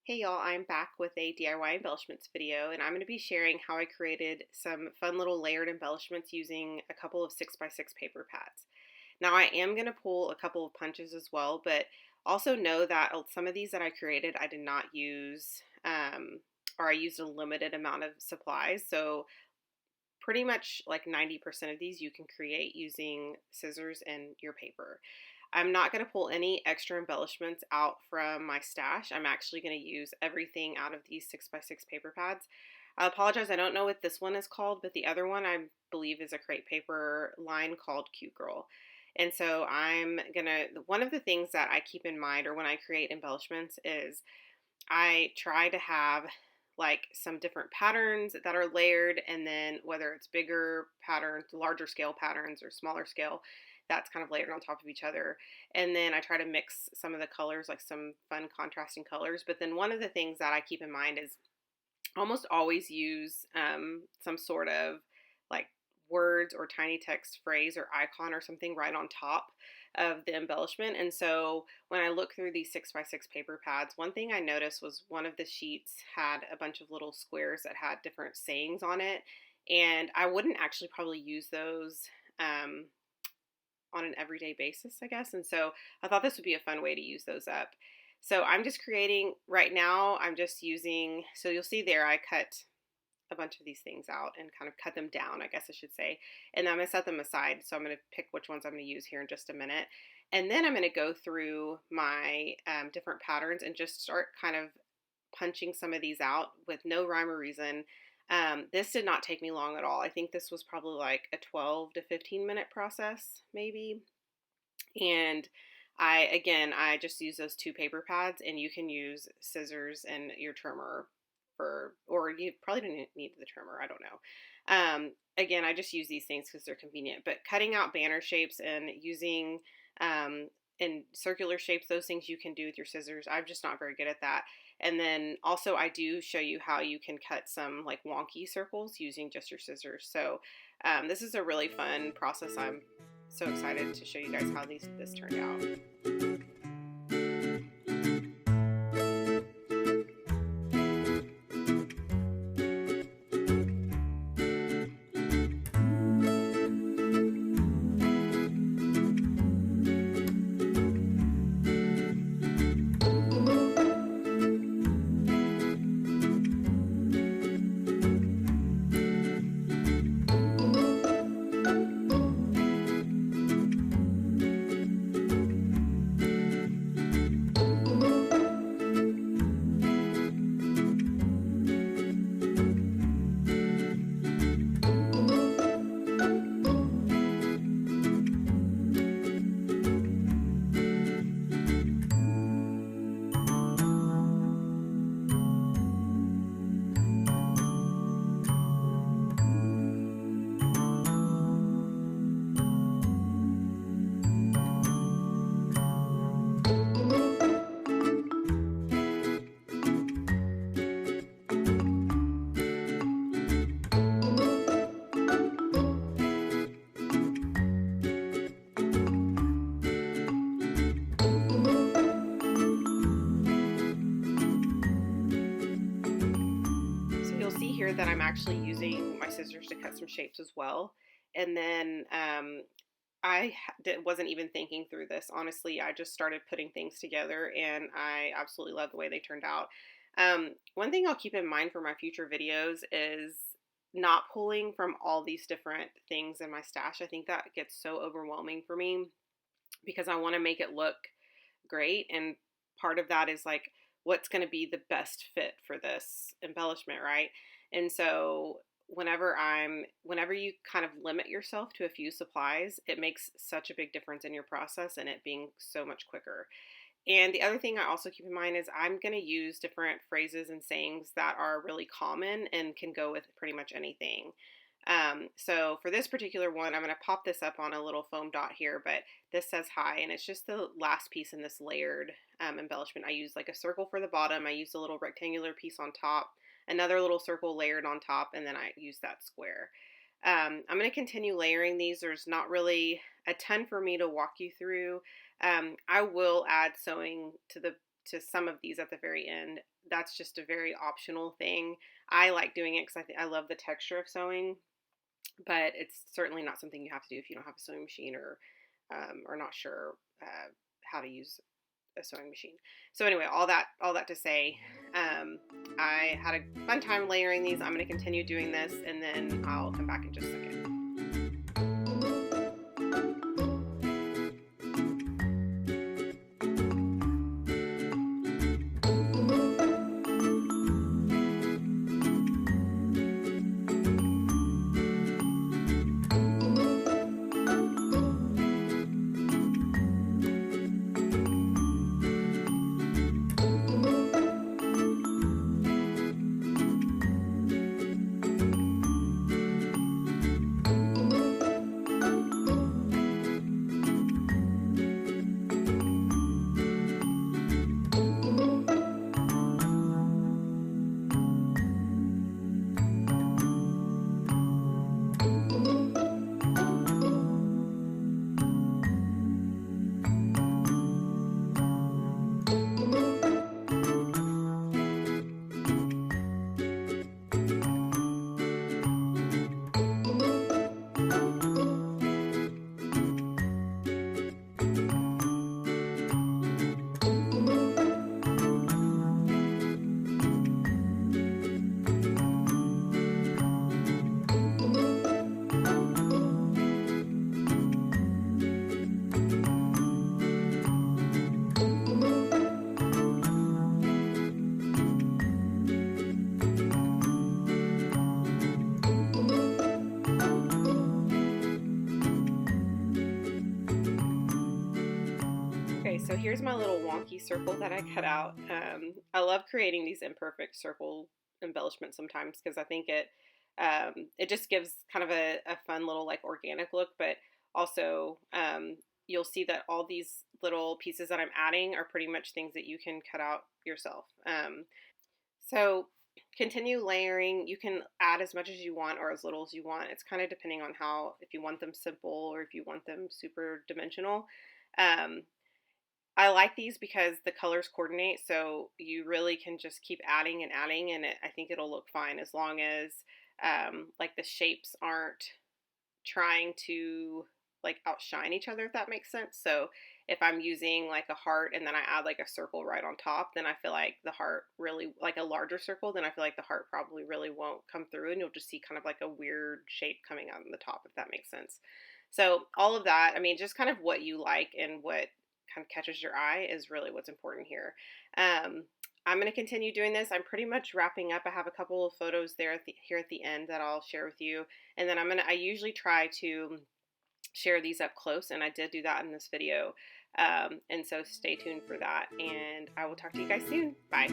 Hey y'all, I'm back with a DIY embellishments video, and I'm going to be sharing how I created some fun little layered embellishments using a couple of 6x6 paper pads. Now I am going to pull a couple of punches as well, but also know that some of these that I created I did not use, or I used a limited amount of supplies. So pretty much like 90% of these you can create using scissors and your paper. I'm not going to pull any extra embellishments out from my stash. I'm actually going to use everything out of these 6x6 paper pads. I apologize, I don't know what this one is called, but the other one I believe is a crepe paper line called Cute Girl. And so one of the things that I keep in mind or when I create embellishments is I try to have like some different patterns that are layered, and then whether it's bigger patterns, larger scale patterns, or smaller scale, that's kind of layered on top of each other. And then I try to mix some of the colors, like some fun contrasting colors. But then one of the things that I keep in mind is almost always use some sort of like words or tiny text phrase or icon or something right on top of the embellishment. And so when I look through these 6x6 paper pads, one thing I noticed was one of the sheets had a bunch of little squares that had different sayings on it. And I wouldn't actually probably use those on an everyday basis, I guess. And so I thought this would be a fun way to use those up. So I'm just creating, right now, I'm just using, so you'll see there I cut a bunch of these things out and kind of cut them down, I guess I should say. And I'm going to set them aside. So I'm going to pick which ones I'm going to use here in just a minute. And then I'm going to go through my different patterns and just start kind of punching some of these out with no rhyme or reason. This did not take me long at all. I think this was probably like a 12 to 15 minute process, maybe. And I just use those two paper pads, and you can use scissors and your trimmer or you probably don't need the trimmer. I don't know. Again, I just use these things because they're convenient, but cutting out banner shapes and using, in circular shapes, those things you can do with your scissors. I'm just not very good at that. And then also I do show you how you can cut some like wonky circles using just your scissors. So this is a really fun process. I'm so excited to show you guys how this turned out. See here that I'm actually using my scissors to cut some shapes as well. And then wasn't even thinking through this. Honestly, I just started putting things together, and I absolutely love the way they turned out. One thing I'll keep in mind for my future videos is not pulling from all these different things in my stash. I think that gets so overwhelming for me because I want to make it look great, and part of that is like what's going to be the best fit for this embellishment, right? And so whenever you kind of limit yourself to a few supplies, it makes such a big difference in your process and it being so much quicker. And the other thing I also keep in mind is I'm going to use different phrases and sayings that are really common and can go with pretty much anything. So for this particular one, I'm going to pop this up on a little foam dot here, but this says hi, and it's just the last piece in this layered embellishment. I use like a circle for the bottom, I use a little rectangular piece on top, another little circle layered on top, and then I use that square. I'm going to continue layering these. There's not really a ton for me to walk you through. I will add sewing to the to some of these at the very end. That's just a very optional thing. I like doing it because I love the texture of sewing, but it's certainly not something you have to do if you don't have a sewing machine or not sure how to use a sewing machine. So anyway, all that to say, I had a fun time layering these. I'm going to continue doing this, and then I'll come back in just a second. Okay, so here's my little wonky circle that I cut out. I love creating these imperfect circle embellishments sometimes because I think it just gives kind of a fun little like organic look, but also you'll see that all these little pieces that I'm adding are pretty much things that you can cut out yourself. So continue layering. You can add as much as you want or as little as you want. It's kind of depending on if you want them simple or if you want them super dimensional. Um, I like these because the colors coordinate, so you really can just keep adding and adding, and I think it'll look fine as long as like the shapes aren't trying to like outshine each other, if that makes sense. So if I'm using like a heart and then I add like a circle right on top, then I feel like the heart really, like a larger circle, then I feel like the heart probably really won't come through, and you'll just see kind of like a weird shape coming out on the top, if that makes sense. So all of that, I mean, just kind of what you like and what kind of catches your eye is really what's important here. I'm going to continue doing this. I'm pretty much wrapping up. I have a couple of photos there here at the end that I'll share with you, and then I usually try to share these up close, and I did do that in this video. And so stay tuned for that, and I will talk to you guys soon. Bye.